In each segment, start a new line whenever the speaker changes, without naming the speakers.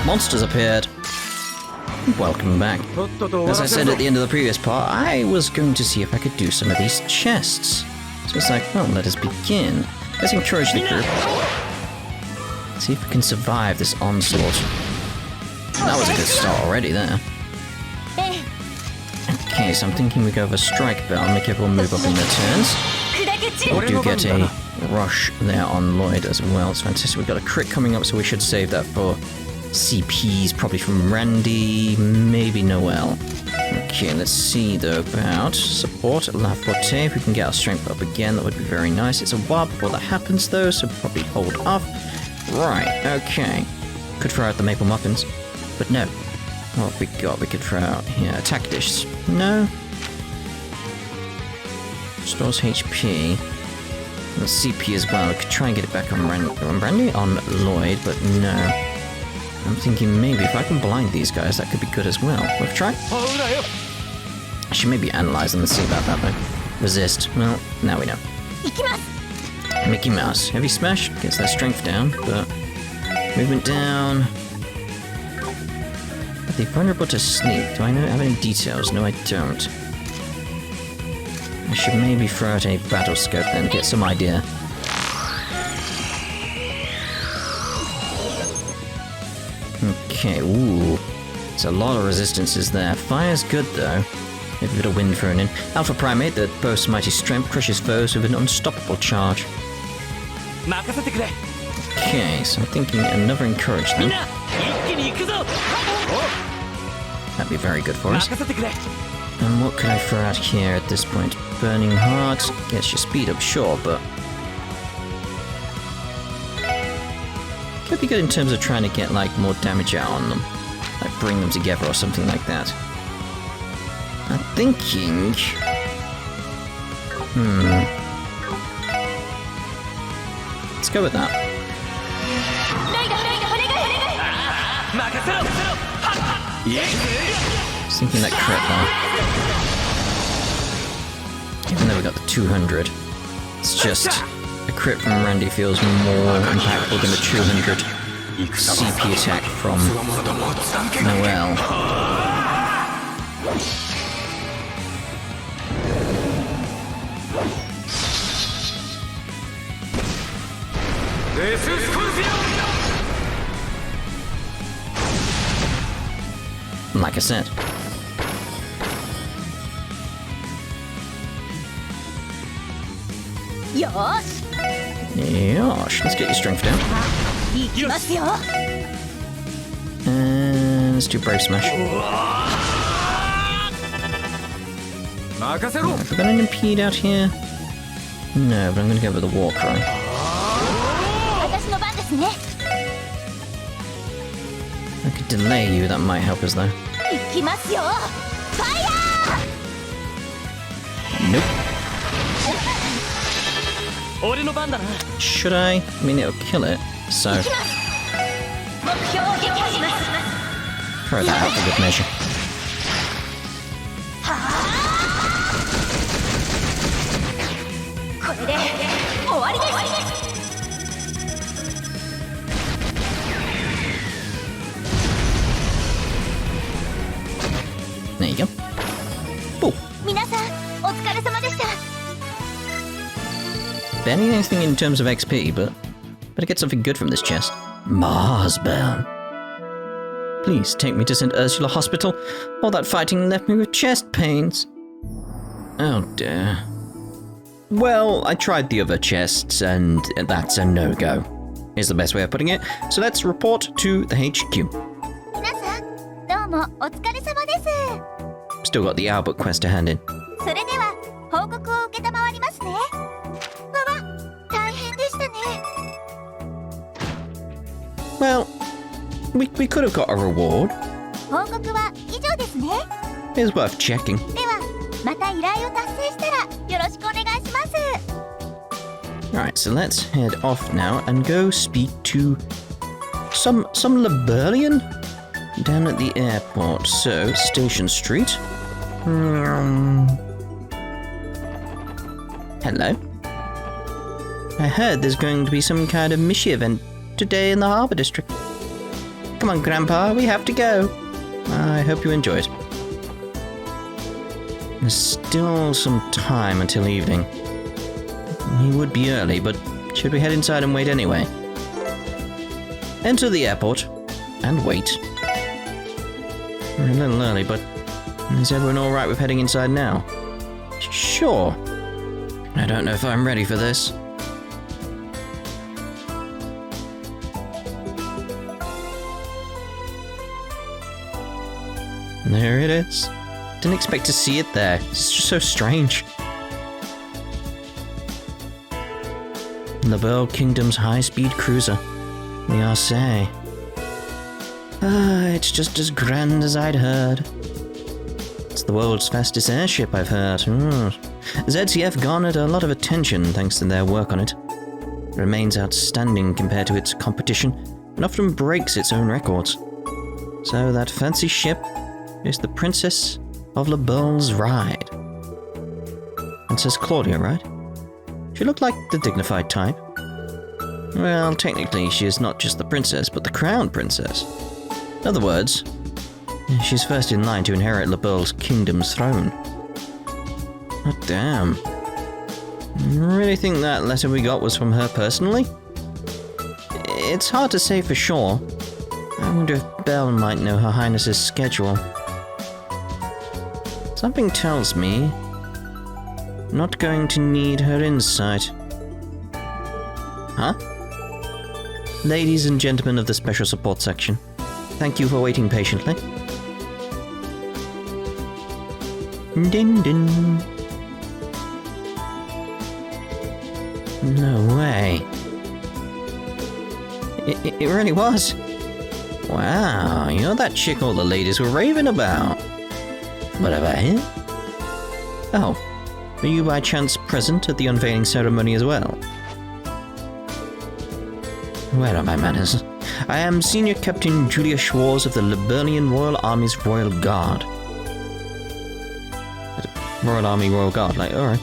monsters appeared. Welcome back. As I said at the end of the previous part, I was going to see if I could do some of these chests. So it's like, well, let us begin. Let's encourage the group. See if we can survive this onslaught. That was a good start already there. Okay, so I'm thinking we go over Strike Bell and make everyone move up in their turns. We do get a rush there on Lloyd as well. It's fantastic. We've got a crit coming up, so we should save that for CPs, probably from Randy, maybe Noel. Okay, let's see though about support La Forte. If we can get our strength up again, that would be very nice. It's a while before that happens though, so probably hold off. Right, okay. Could throw out the maple muffins, but no. What have we got? We could throw out here. Attack dish. No. Stores HP. And CP as well. We could try and get it back on Randy? On Lloyd, but no. I'm thinking maybe if I can blind these guys, that could be good as well. Worth a try? I should maybe analyze them and see about that though. Resist. Well, now we know. Mickey Mouse. Heavy Smash gets their strength down, but movement down. Are they vulnerable to sleep? Do I have any details? No, I don't. I should maybe throw out a battle scope then, get some idea. Okay, ooh. There's a lot of resistances there. Fire's good though. Maybe a bit of wind thrown in. Alpha Primate that boasts mighty strength crushes foes with an unstoppable charge. Okay, so I'm thinking another encouragement. That'd be very good for us. And what could I throw out here at this point? Burning Heart gets your speed up, sure, but could be good in terms of trying to get like more damage out on them, like bring them together or something like that. I'm thinking. Let's go with that. Just thinking that crit there. Even though we got the 200, it's just a crit from Randy feels more impactful than a 200 CP attack from Noel. Like I said. Yosh, let's get your strength down. And let's do Brave Smash. Have we got an impede out here? No, but I'm gonna go with the War Cry. I could delay you, that might help us though. Nope. Should I? I mean, it'll kill it, so throw that out for good measure. There you go. Oh. Barely anything in terms of XP, but better get something good from this chest. Marsbound. Please take me to St. Ursula Hospital. All that fighting left me with chest pains. Oh dear. Well, I tried the other chests, and that's a no-go, is the best way of putting it. So let's report to the HQ. Still got the Albert quest to hand in. Well, we could have got a reward. It's worth checking. Alright, so let's head off now and go speak to some Liberlian down at the airport. So, Station Street. Hello. I heard there's going to be some kind of Mishi event today in the Harbour District. Come on, Grandpa, we have to go. I hope you enjoy it. There's still some time until evening. He would be early, but should we head inside and wait anyway? Enter the airport and wait. We're a little early, but is everyone alright with heading inside now? Sure. I don't know if I'm ready for this. There it is. Didn't expect to see it there. It's just so strange. The Bell Kingdom's high-speed cruiser, the Arseille. It's just as grand as I'd heard. It's the world's fastest airship, I've heard. ZCF garnered a lot of attention thanks to their work on it. It remains outstanding compared to its competition and often breaks its own records. So that fancy ship is the Princess of Le Belle's Ride. Princess Claudia, right? She looked like the dignified type. Well, technically she is not just the princess, but the crown princess. In other words, she's first in line to inherit Le Belle's kingdom's throne. Oh, damn. You really think that letter we got was from her personally? It's hard to say for sure. I wonder if Belle might know Her Highness's schedule. Something tells me I'm not going to need her insight. Huh? Ladies and gentlemen of the Special Support Section, thank you for waiting patiently. Din din. No way. It really was. Wow, you're that chick all the ladies were raving about. What about him? Oh, were you by chance present at the unveiling ceremony as well? Where are my manners? I am Senior Captain Julia Schwarz of the Liburnian Royal Army's Royal Guard. Royal Army, Royal Guard, like, alright.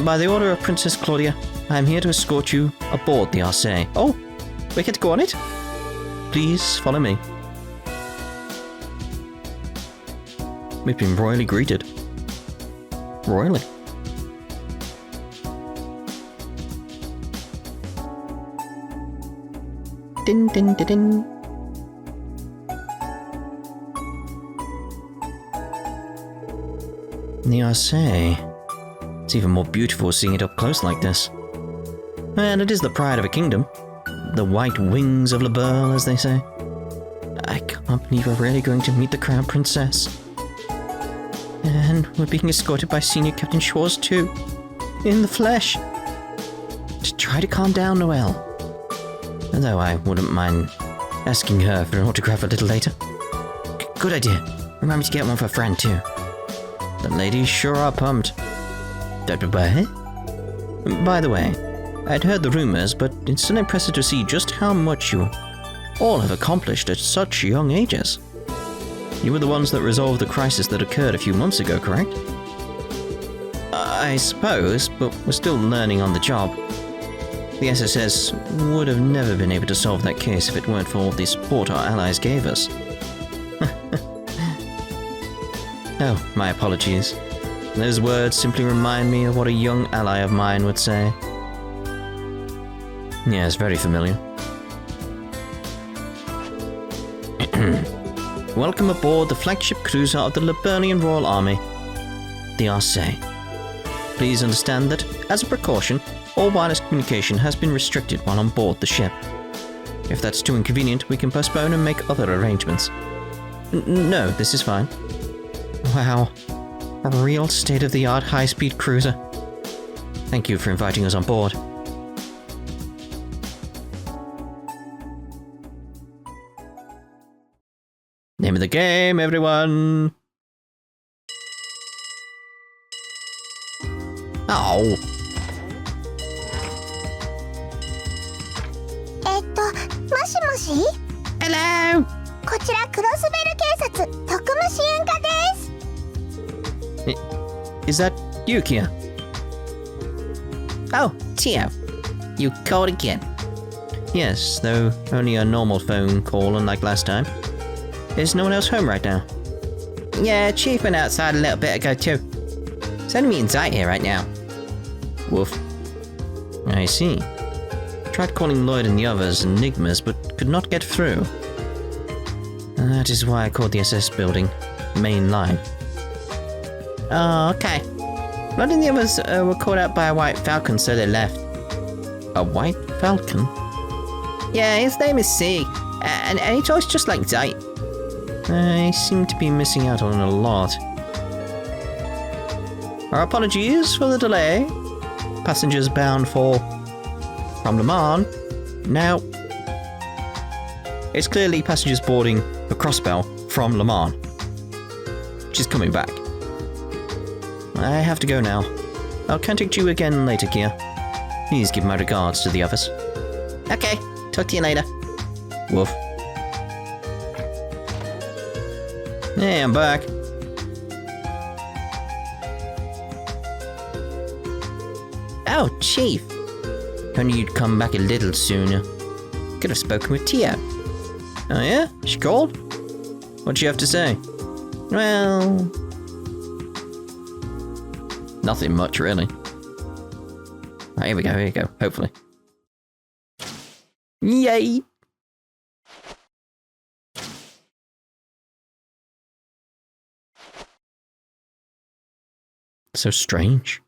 By the order of Princess Claudia, I am here to escort you aboard the Arseille. Oh, we get to go on it? Please follow me. We've been royally greeted. Royally. Din din din din. The Arseille. It's even more beautiful seeing it up close like this. And it is the pride of a kingdom. The white wings of Le Belle, as they say. I can't believe we're really going to meet the Crown Princess. And we're being escorted by Senior Captain Schwarz too. In the flesh. Just try to calm down, Noelle. Although I wouldn't mind asking her for an autograph a little later. Good idea. Remember to get one for a friend too. The ladies sure are pumped. By the way, I'd heard the rumors, but it's still impressive to see just how much you all have accomplished at such young ages. You were the ones that resolved the crisis that occurred a few months ago, correct? I suppose, but we're still learning on the job. The SSS would have never been able to solve that case if it weren't for all the support our allies gave us. Oh, my apologies. Those words simply remind me of what a young ally of mine would say. Yes, very familiar. Welcome aboard the flagship cruiser of the Liburnian Royal Army, the Arseille. Please understand that, as a precaution, all wireless communication has been restricted while on board the ship. If that's too inconvenient, we can postpone and make other arrangements. No, this is fine. Wow, a real state-of-the-art high-speed cruiser. Thank you for inviting us on board. Name of the game, everyone! Oh!
もしもし
Hello!
こちらクロスベル警察特務支援課です
Is that you, Kia?
Oh, Tio. You called again.
Yes, though only a normal phone call unlike last time. Is no one else home right now? Yeah, Chief went outside a little bit ago too. It's only me and Zite here right now. Woof. I see. Tried calling Lloyd and the others enigmas, but could not get through. That is why I called the SS building main line. Oh, okay. Lloyd and the others were caught out by a white falcon, so they left. A white falcon? Yeah, his name is C, and he talks just like Zite. I seem to be missing out on a lot. Our apologies for the delay. Passengers bound from Le Mans. Now, it's clearly passengers boarding the Crossbell from Le Mans. She's coming back. I have to go now. I'll contact you again later, Kia. Please give my regards to the others. Okay, talk to you later. Woof. Hey, I'm back. Oh, Chief. If only you'd come back a little sooner. Could have spoken with Tio. Oh yeah? She called? What'd she have to say? Well... nothing much, really. Right, here we go, hopefully. Yay! So strange.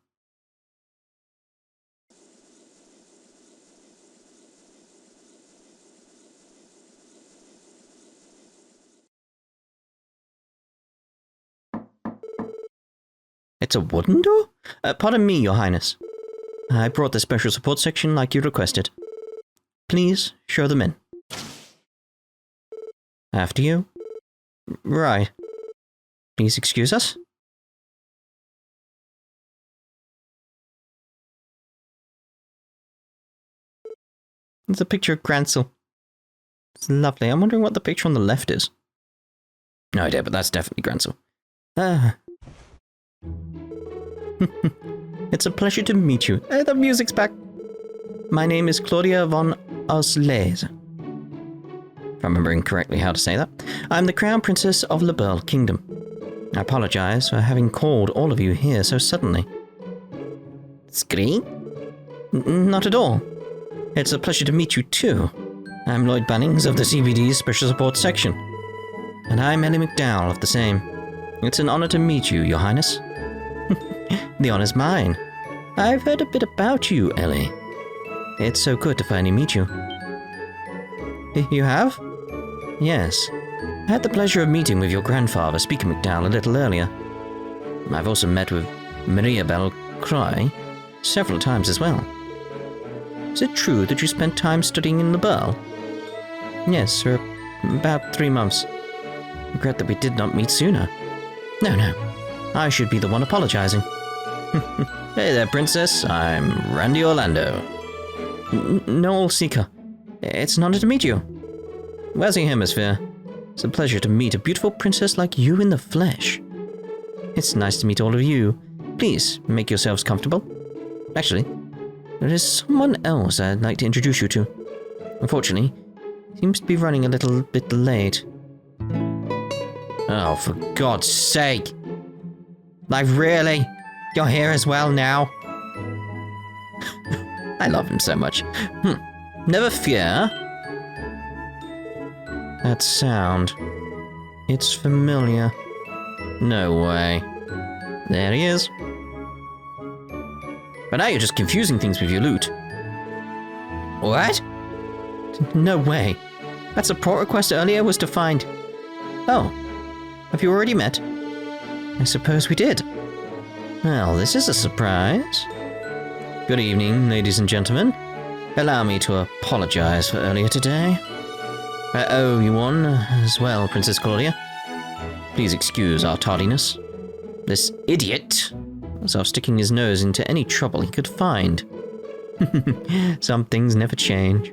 It's a wooden door? Pardon me, Your Highness. I brought the special support section like you requested. Please, show them in. After you? Right. Please excuse us? It's a picture of Grancel. It's lovely. I'm wondering what the picture on the left is. No idea, but that's definitely Grancel. It's a pleasure to meet you. The music's back. My name is Claudia von Arseille. If I'm remembering correctly how to say that. I'm the Crown Princess of Le Burle Kingdom. I apologize for having called all of you here so suddenly. Scree? Not at all. It's a pleasure to meet you too. I'm Lloyd Bunnings of the CBD's Special Support Section. And I'm Ellie McDowell of the same. It's an honor to meet you, Your Highness. The honor's mine. I've heard a bit about you, Ellie. It's so good to finally meet you. You have? Yes. I had the pleasure of meeting with your grandfather, Speaker McDowell, a little earlier. I've also met with Maria Belle Croix several times as well. Is it true that you spent time studying in Le Burle? Yes, for about 3 months. Regret that we did not meet sooner. No. I should be the one apologizing. Hey there, Princess. I'm Randy Orlando. Noel Seeker. It's an honor to meet you. Where's the hemisphere? It's a pleasure to meet a beautiful princess like you in the flesh. It's nice to meet all of you. Please, make yourselves comfortable. Actually, there is someone else I'd like to introduce you to. Unfortunately, seems to be running a little bit late. Oh, for God's sake! Like, really? You're here as well now? I love him so much. Never fear. That sound. It's familiar. No way. There he is. But now you're just confusing things with your loot. What? No way. That support request earlier was to find... Oh. Have you already met? I suppose we did. Well, this is a surprise. Good evening, ladies and gentlemen. Allow me to apologize for earlier today. I owe you one as well, Princess Claudia. Please excuse our tardiness. This idiot was off sticking his nose into any trouble he could find. Some things never change.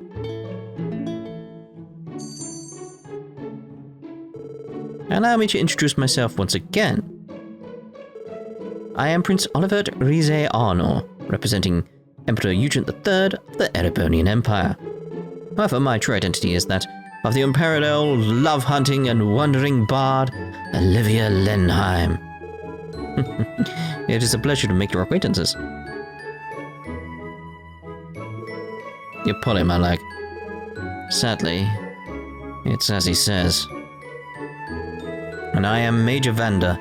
Allow me to introduce myself once again. I am Prince Olivert Rize Arnor, representing Emperor Eugent III of the Erebonian Empire. However, my true identity is that of the unparalleled, love-hunting and wandering bard, Olivia Lenheim. It is a pleasure to make your acquaintances. You're pulling my leg. Sadly, it's as he says. And I am Major Vander,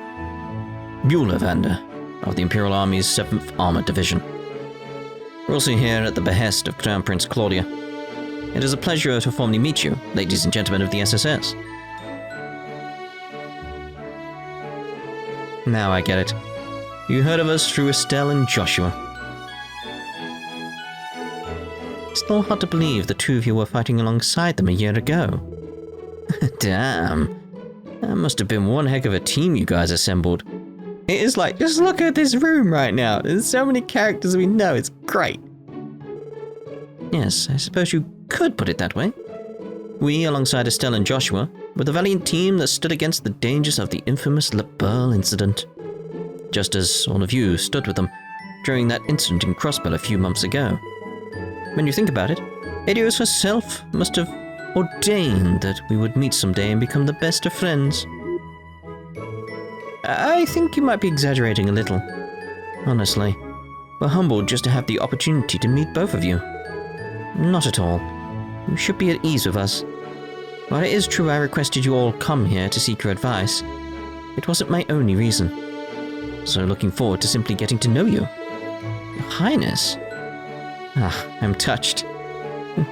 Bueller Vander, of the Imperial Army's 7th Armored Division. We're also here at the behest of Crown Prince Claudia. It is a pleasure to formally meet you, ladies and gentlemen of the SSS. Now I get it. You heard of us through Estelle and Joshua. Still hard to believe the two of you were fighting alongside them a year ago. Damn. That must have been one heck of a team you guys assembled. It is like, just look at this room right now. There's so many characters we know, it's great. Yes, I suppose you could put it that way. We, alongside Estelle and Joshua, were the valiant team that stood against the dangers of the infamous La Burle incident. Just as all of you stood with them during that incident in Crossbell a few months ago. When you think about it, Heiyue herself must have ordained that we would meet someday and become the best of friends. I think you might be exaggerating a little. Honestly, we're humbled just to have the opportunity to meet both of you. Not at all. You should be at ease with us. While it is true I requested you all come here to seek your advice, it wasn't my only reason. So looking forward to simply getting to know you. Your Highness. I'm touched.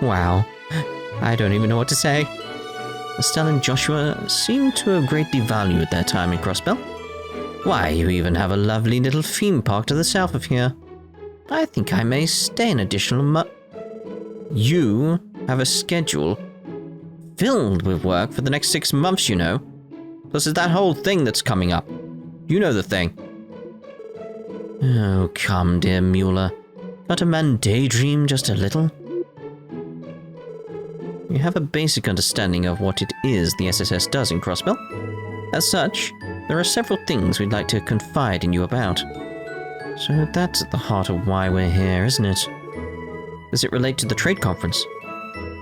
Wow. I don't even know what to say. Estelle and Joshua seem to have greatly valued their time in Crossbell. Why, you even have a lovely little theme park to the south of here. I think I may stay an additional You have a schedule filled with work for the next 6 months, you know. Plus there's that whole thing that's coming up. You know the thing. Oh, come, dear Mueller. Can't a man daydream just a little? You have a basic understanding of what it is the SSS does in Crossbell. As such, there are several things we'd like to confide in you about. So that's at the heart of why we're here, isn't it? Does it relate to the trade conference?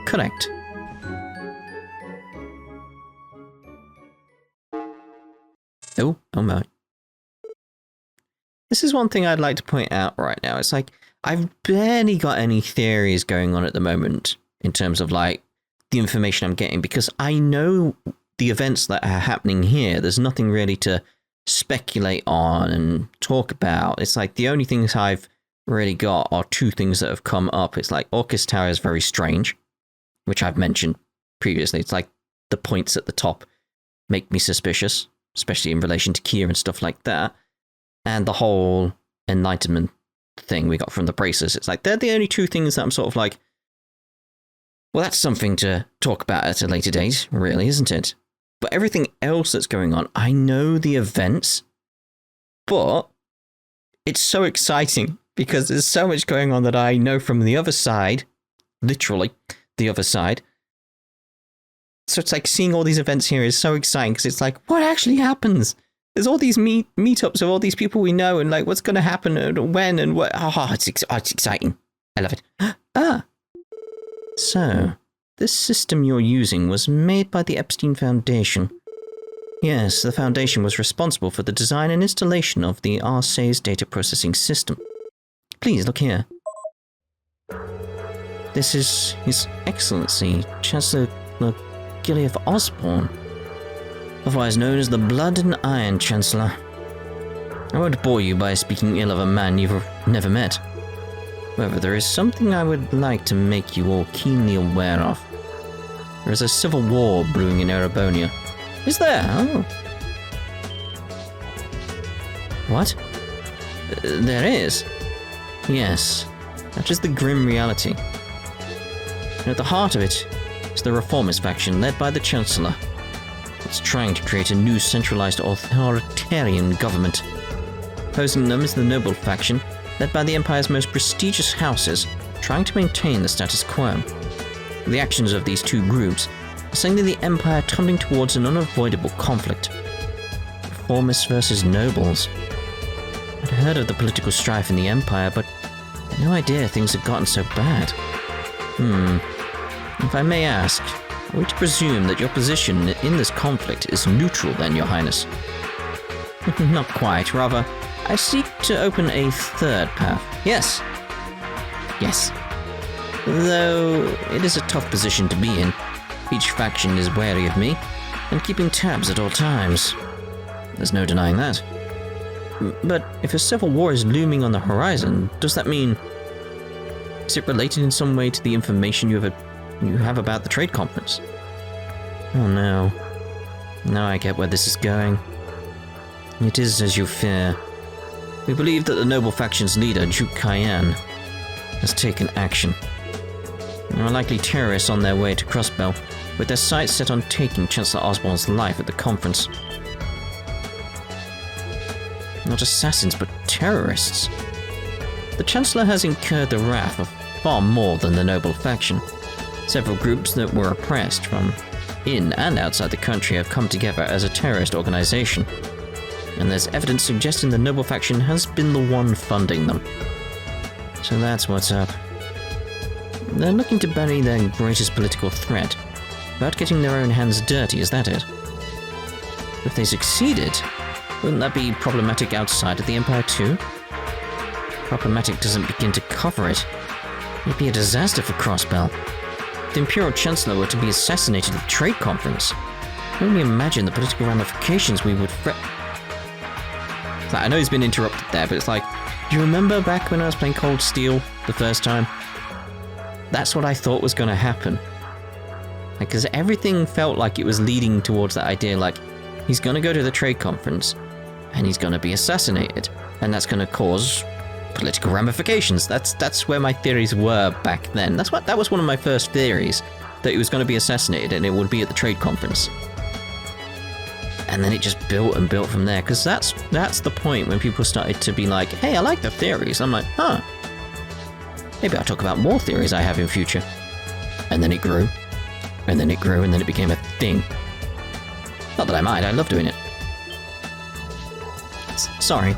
Correct. Oh my. This is one thing I'd like to point out right now. It's like, I've barely got any theories going on at the moment in terms of like the information I'm getting, because I know the events that are happening here. There's nothing really to speculate on and talk about. It's like the only things I've really got are 2 things that have come up. It's like Orcus Tower is very strange, which I've mentioned previously. It's like the points at the top make me suspicious, especially in relation to Kia and stuff like that. And the whole enlightenment thing we got from the braces. It's like they're the only 2 things that I'm sort of like, well, that's something to talk about at a later date, really, isn't it? But everything else that's going on, I know the events, but it's so exciting because there's so much going on that I know from the other side, literally the other side. So it's like seeing all these events here is so exciting because it's like, what actually happens? There's all these meetups of all these people we know and like what's going to happen and when and what. Oh, it's exciting. I love it. So, this system you're using was made by the Epstein Foundation. Yes, the Foundation was responsible for the design and installation of the Arseille's data processing system. Please, look here. This is His Excellency, Chancellor Gilead Osborne, otherwise known as the Blood and Iron Chancellor. I won't bore you by speaking ill of a man you've never met. However, there is something I would like to make you all keenly aware of. There is a civil war brewing in Erebonia. Is there? Oh. What? There is? Yes, that is the grim reality. And at the heart of it is the Reformist faction led by the Chancellor. It's trying to create a new centralized authoritarian government. Opposing them is the Noble faction, led by the Empire's most prestigious houses, trying to maintain the status quo. The actions of these 2 groups are sending the Empire tumbling towards an unavoidable conflict. Reformists versus Nobles. I'd heard of the political strife in the Empire, but no idea things had gotten so bad. If I may ask, are we to presume that your position in this conflict is neutral then, Your Highness? Not quite, rather, I seek to open a third path. Yes. Yes. Though it is a tough position to be in. Each faction is wary of me, and keeping tabs at all times. There's no denying that. But if a civil war is looming on the horizon, does that mean... Is it related in some way to the information you have about the trade conference? Oh no. Now I get where this is going. It is as you fear. We believe that the noble faction's leader, Duke Cayenne, has taken action. There are likely terrorists on their way to Crossbell, with their sights set on taking Chancellor Osborne's life at the conference. Not assassins, but terrorists. The Chancellor has incurred the wrath of far more than the noble faction. Several groups that were oppressed from in and outside the country have come together as a terrorist organization, and there's evidence suggesting the noble faction has been the one funding them. So that's what's up. They're looking to bury their greatest political threat, without getting their own hands dirty, is that it? If they succeeded, wouldn't that be problematic outside of the Empire too? Problematic doesn't begin to cover it. It'd be a disaster for Crossbell. If the Imperial Chancellor were to be assassinated at the trade conference, I can only imagine the political ramifications we would I know he's been interrupted there, but it's like, do you remember back when I was playing Cold Steel the first time? That's what I thought was going to happen. Because everything felt like it was leading towards that idea, like, he's going to go to the trade conference, and he's going to be assassinated, and that's going to cause political ramifications. That's where my theories were back then. That was one of my first theories, that he was going to be assassinated, and it would be at the trade conference. And then it just built and built from there, because that's the point when people started to be like, hey, I like the theories. I'm like, huh. Maybe I'll talk about more theories I have in future. And then it grew. And then it grew, and then it became a thing. Not that I mind, I love doing it. Sorry.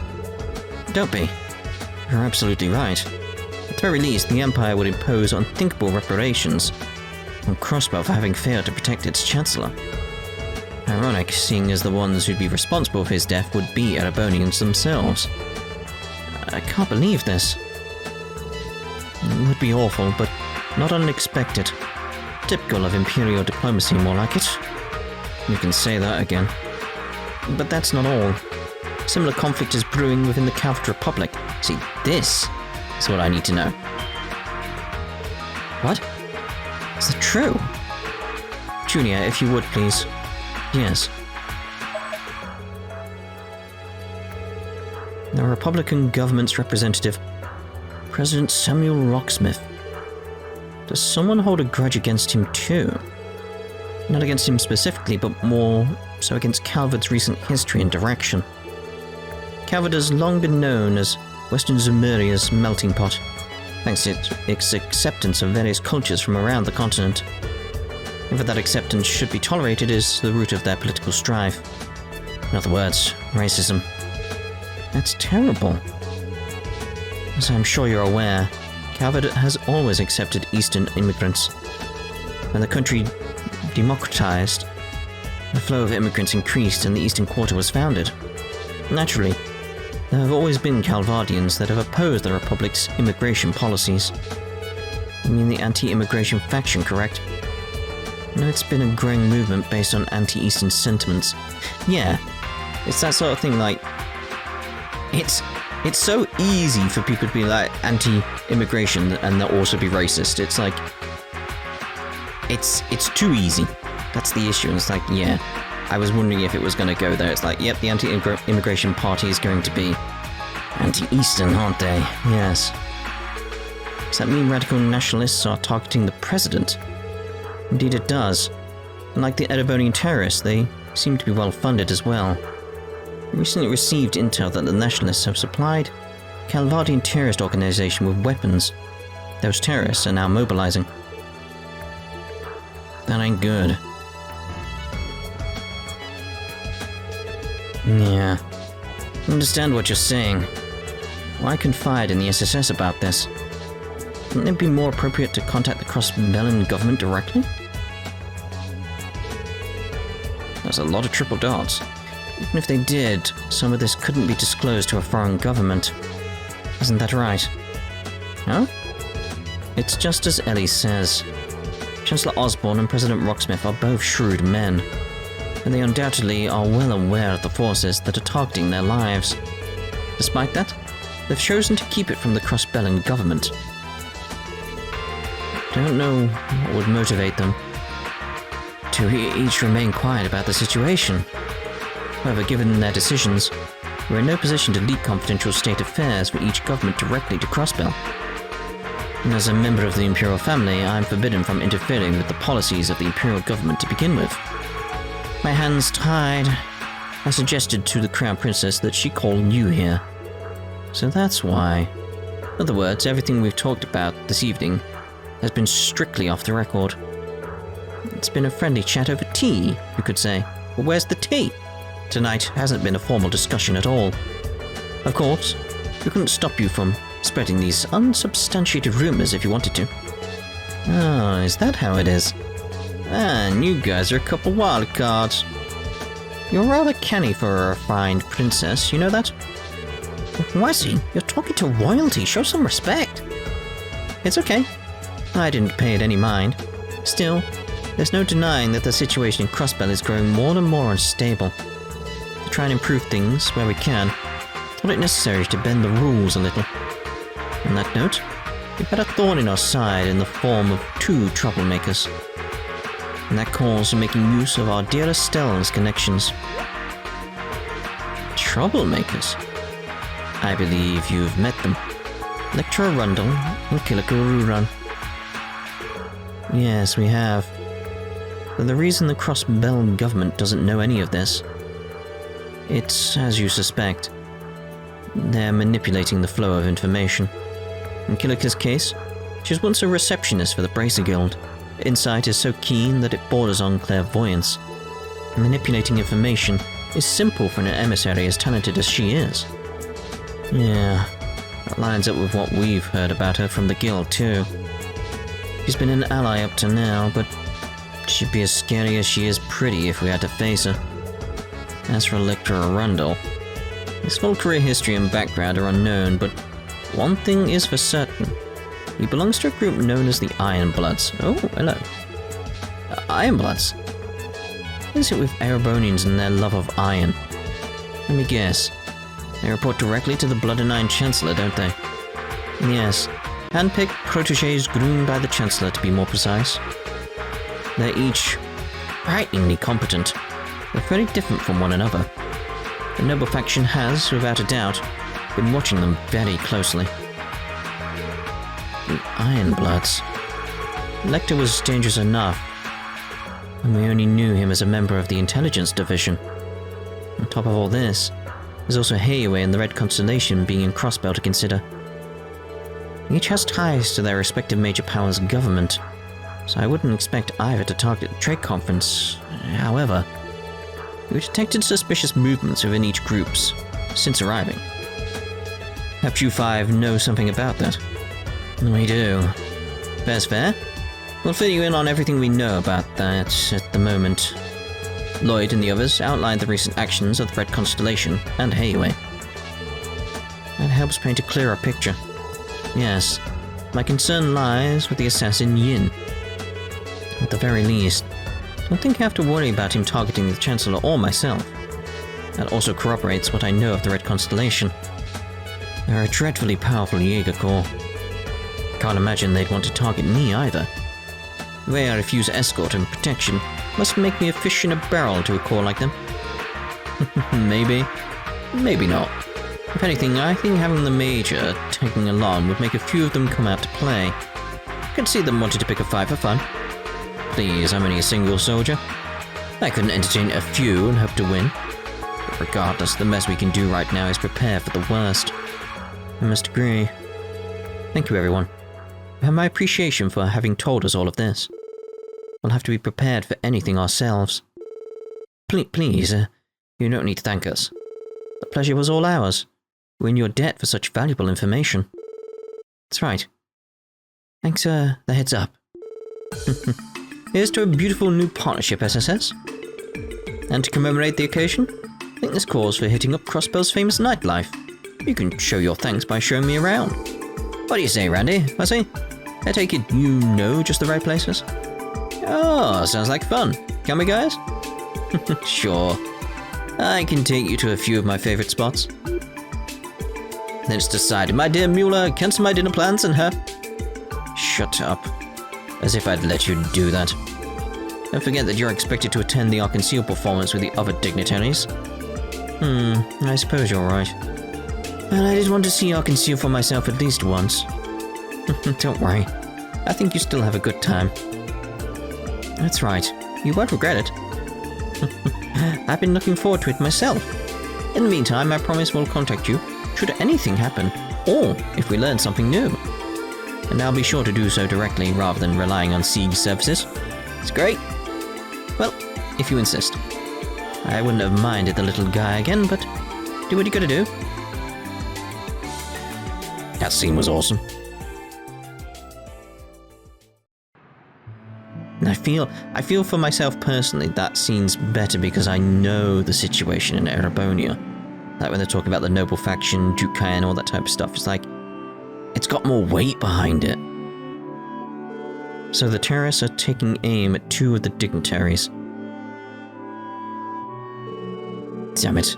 Don't be. You're absolutely right. At the very least, the Empire would impose unthinkable reparations on Crossbell for having failed to protect its Chancellor. Ironic, seeing as the ones who'd be responsible for his death would be Erebonians themselves. I can't believe this. It would be awful, but not unexpected. Typical of Imperial diplomacy, more like it. You can say that again. But that's not all. Similar conflict is brewing within the Calvard Republic. See, this is what I need to know. What? Is that true? Junior, if you would, please. Yes. The Republican government's representative, President Samuel Rocksmith. Does someone hold a grudge against him too? Not against him specifically, but more so against Calvard's recent history and direction. Calvard has long been known as Western Zemuria's melting pot, thanks to its acceptance of various cultures from around the continent. Whether that acceptance should be tolerated is the root of their political strife. In other words, racism. That's terrible. As I'm sure you're aware, Calvard has always accepted Eastern immigrants. When the country democratized, the flow of immigrants increased and the Eastern Quarter was founded. Naturally, there have always been Calvardians that have opposed the Republic's immigration policies. You mean the anti-immigration faction, correct? No, it's been a growing movement based on anti-Eastern sentiments. Yeah, it's that sort of thing, like... It's so easy for people to be like anti-immigration and they'll also be racist. It's like... It's too easy. That's the issue. And it's like, yeah, I was wondering if it was going to go there. It's like, yep, the anti-immigration party is going to be anti-Eastern, aren't they? Yes. Does that mean radical nationalists are targeting the president? Indeed it does. And like the Erebonian terrorists, they seem to be well funded as well. We recently received intel that the nationalists have supplied a Calvardian terrorist organization with weapons. Those terrorists are now mobilizing. That ain't good. Yeah. I understand what you're saying. Why confide in the SSS about this? Wouldn't it be more appropriate to contact the Crossbell government directly? There's a lot of triple dots. Even if they did, some of this couldn't be disclosed to a foreign government. Isn't that right? Huh? It's just as Ellie says. Chancellor Osborne and President Rocksmith are both shrewd men, and they undoubtedly are well aware of the forces that are targeting their lives. Despite that, they've chosen to keep it from the Crossbell government. Don't know what would motivate them to each remain quiet about the situation. However, given their decisions, we're in no position to leak confidential state affairs for each government directly to Crossbell. And as a member of the Imperial family, I'm forbidden from interfering with the policies of the Imperial government to begin with. My hands tied, I suggested to the Crown Princess that she call you here. So that's why. In other words, everything we've talked about this evening has been strictly off the record. It's been a friendly chat over tea, you could say. But where's the tea? Tonight hasn't been a formal discussion at all. Of course, we couldn't stop you from spreading these unsubstantiated rumors if you wanted to. Oh, is that how it is? And you guys are a couple wild cards. You're rather canny for a refined princess, you know that? Wazzy, you're talking to royalty, show some respect. It's okay. I didn't pay it any mind. Still, there's no denying that the situation in Crossbell is growing more and more unstable. To try and improve things where we can, thought it necessary to bend the rules a little. On that note, we've had a thorn in our side in the form of two troublemakers. And that calls for making use of our dear Estelle's connections. Troublemakers? I believe you've met them. Lecturer Rundle and Kilikaruran. Yes, we have. But the reason the Crossbell government doesn't know any of this, it's as you suspect. They're manipulating the flow of information. In Kilika's case, she was once a receptionist for the Bracer Guild. Insight is so keen that it borders on clairvoyance. Manipulating information is simple for an emissary as talented as she is. Yeah, that lines up with what we've heard about her from the guild too. She's been an ally up to now, but she'd be as scary as she is pretty if we had to face her. As for Lecturer Rundle, his full career history and background are unknown, but one thing is for certain. He belongs to a group known as the Ironbloods. Oh, hello. Ironbloods? What is it with Erebonians and their love of iron? Let me guess. They report directly to the Blood and Iron Chancellor, don't they? Yes. Handpicked protégés groomed by the Chancellor, to be more precise. They're each frighteningly competent, but very different from one another. The noble faction has, without a doubt, been watching them very closely. The Ironbloods. Lecter was dangerous enough, and we only knew him as a member of the Intelligence Division. On top of all this, there's also Heiyue and the Red Constellation being in Crossbell to consider. Each has ties to their respective major powers' government, so I wouldn't expect either to target the trade conference. However, we detected suspicious movements within each groups since arriving. Perhaps you five know something about that? We do. Fair's fair. We'll fill you in on everything we know about that at the moment. Lloyd and the others outlined the recent actions of the Red Constellation and Heiyue. That helps paint a clearer picture. Yes, my concern lies with the assassin Yin. At the very least, don't think I have to worry about him targeting the Chancellor or myself. That also corroborates what I know of the Red Constellation. They're a dreadfully powerful Jaeger corps. Can't imagine they'd want to target me either. The way I refuse escort and protection must make me a fish in a barrel to a corps like them. Maybe. Maybe not. If anything, I think having the Major tagging along would make a few of them come out to play. I could see them wanting to pick a fight for fun. Please, I'm only a single soldier. I couldn't entertain a few and hope to win. But regardless, the best we can do right now is prepare for the worst. I must agree. Thank you, everyone. You have my appreciation for having told us all of this. We'll have to be prepared for anything ourselves. Please, you don't need to thank us. The pleasure was all ours. We're in your debt for such valuable information. That's right. Thanks for the heads up. Here's to a beautiful new partnership, SSS. And to commemorate the occasion, I think this calls for hitting up Crossbell's famous nightlife. You can show your thanks by showing me around. What do you say, Randy? Fuzzy? I take it you know just the right places? Oh, sounds like fun. Can we, guys? Sure. I can take you to a few of my favorite spots. Then it's decided, my dear Mueller, cancel my dinner plans and her... Shut up. As if I'd let you do that. Don't forget that you're expected to attend the Arseille performance with the other dignitaries. I suppose you're right. And I did want to see Arseille for myself at least once. Don't worry. I think you still have a good time. That's right. You won't regret it. I've been looking forward to it myself. In the meantime, I promise we'll contact you should anything happen, or if we learn something new. And I'll be sure to do so directly rather than relying on siege services. It's great. Well, if you insist. I wouldn't have minded the little guy again, but do what you gotta do. That scene was awesome. And I feel for myself personally that scene's better because I know the situation in Erebonia. Like when they're talking about the noble faction, Duke Kai and all that type of stuff, it's like, it's got more weight behind it. So the terrorists are taking aim at 2 of the dignitaries. Damn it.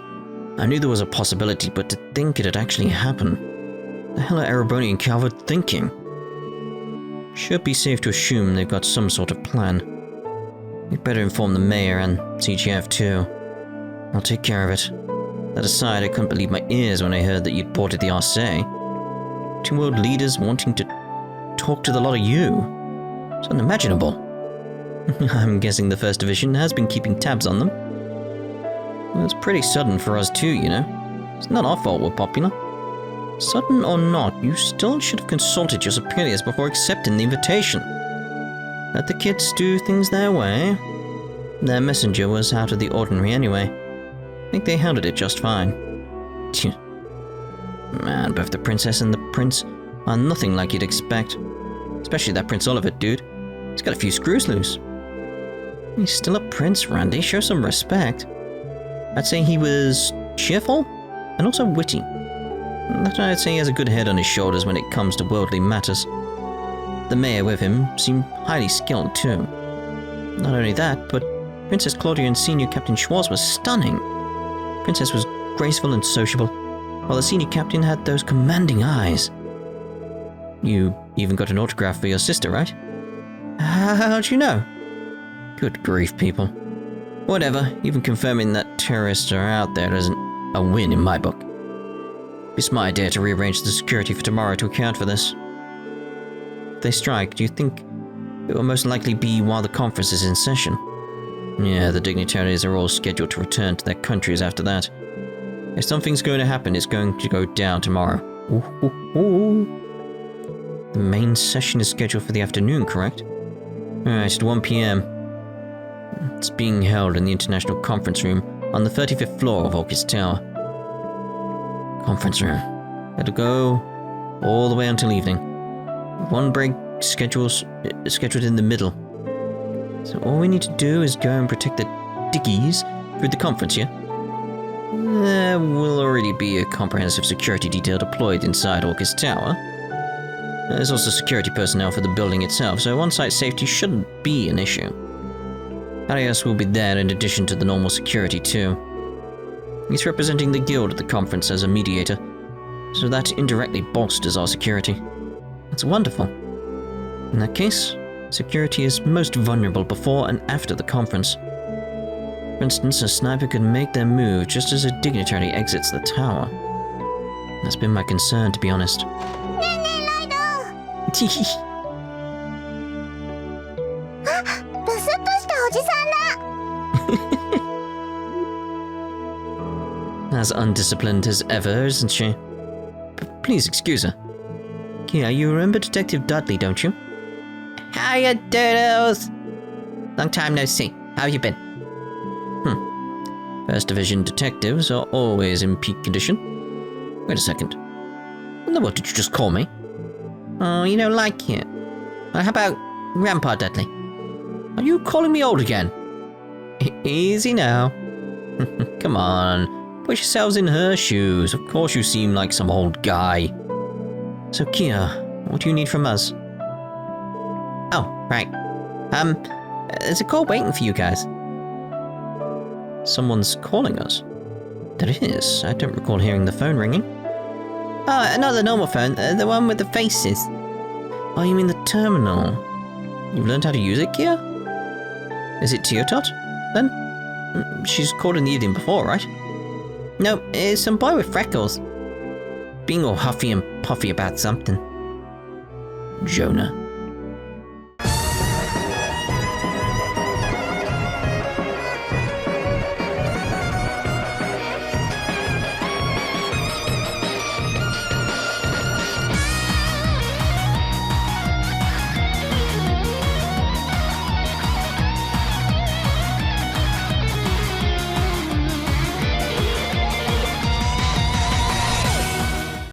I knew there was a possibility, but to think it had actually happened. The hell are Erebonia and Calvard thinking? Should be safe to assume they've got some sort of plan. We'd better inform the mayor and CGF too. I'll take care of it. That aside, I couldn't believe my ears when I heard that you'd boarded the Arseille. 2 world leaders wanting to talk to the lot of you. It's unimaginable. I'm guessing the 1st Division has been keeping tabs on them. Well, it's pretty sudden for us too, you know. It's not our fault we're popular. Sudden or not, you still should have consulted your superiors before accepting the invitation. Let the kids do things their way. Their messenger was out of the ordinary anyway. I think they handled it just fine. Man, both the princess and the prince are nothing like you'd expect. Especially that Prince Oliver dude. He's got a few screws loose. He's still a prince, Randy. Show some respect. I'd say he was cheerful and also witty. That I'd say he has a good head on his shoulders when it comes to worldly matters. The mayor with him seemed highly skilled too. Not only that, but Princess Claudia and Senior Captain Schwartz were stunning. Princess was graceful and sociable, while the Senior Captain had those commanding eyes. You even got an autograph for your sister, right? How'd you know? Good grief, people. Whatever, even confirming that terrorists are out there isn't a win in my book. It's my idea to rearrange the security for tomorrow to account for this. If they strike, do you think it will most likely be while the conference is in session? Yeah, the dignitaries are all scheduled to return to their countries after that. If something's going to happen, it's going to go down tomorrow. The main session is scheduled for the afternoon, correct? Alright, at 1 PM. It's being held in the International Conference Room on the 35th floor of Orchis Tower. Conference room. It'll go all the way until evening. 1 break scheduled in the middle. So all we need to do is go and protect the dickies through the conference, yeah? There will already be a comprehensive security detail deployed inside Orchis Tower. There's also security personnel for the building itself, so on-site safety shouldn't be an issue. Arias will be there in addition to the normal security too. He's representing the guild at the conference as a mediator, so that indirectly bolsters our security. That's wonderful. In that case, security is most vulnerable before and after the conference. For instance, a sniper could make their move just as a dignitary exits the tower. That's been my concern, to be honest. As undisciplined as ever, isn't she? Please excuse her. Kia, you remember Detective Dudley, don't you? Hiya, doodles! Long time no see. How have you been? First Division detectives are always in peak condition. Wait a second. What did you just call me? Oh, you don't like it. How about Grandpa Dudley? Are you calling me old again? Easy now. Come on, put yourselves in her shoes. Of course you seem like some old guy. So Kia, what do you need from us? Oh, right. There's a call waiting for you guys. Someone's calling us? There is. I don't recall hearing the phone ringing. Oh, not the normal phone, the one with the faces. Oh, you mean the terminal? You've learned how to use it, Kia? Is it Teotot, then? She's called in the evening before, right? No, it's some boy with freckles. Being all huffy and puffy about something. Jonah.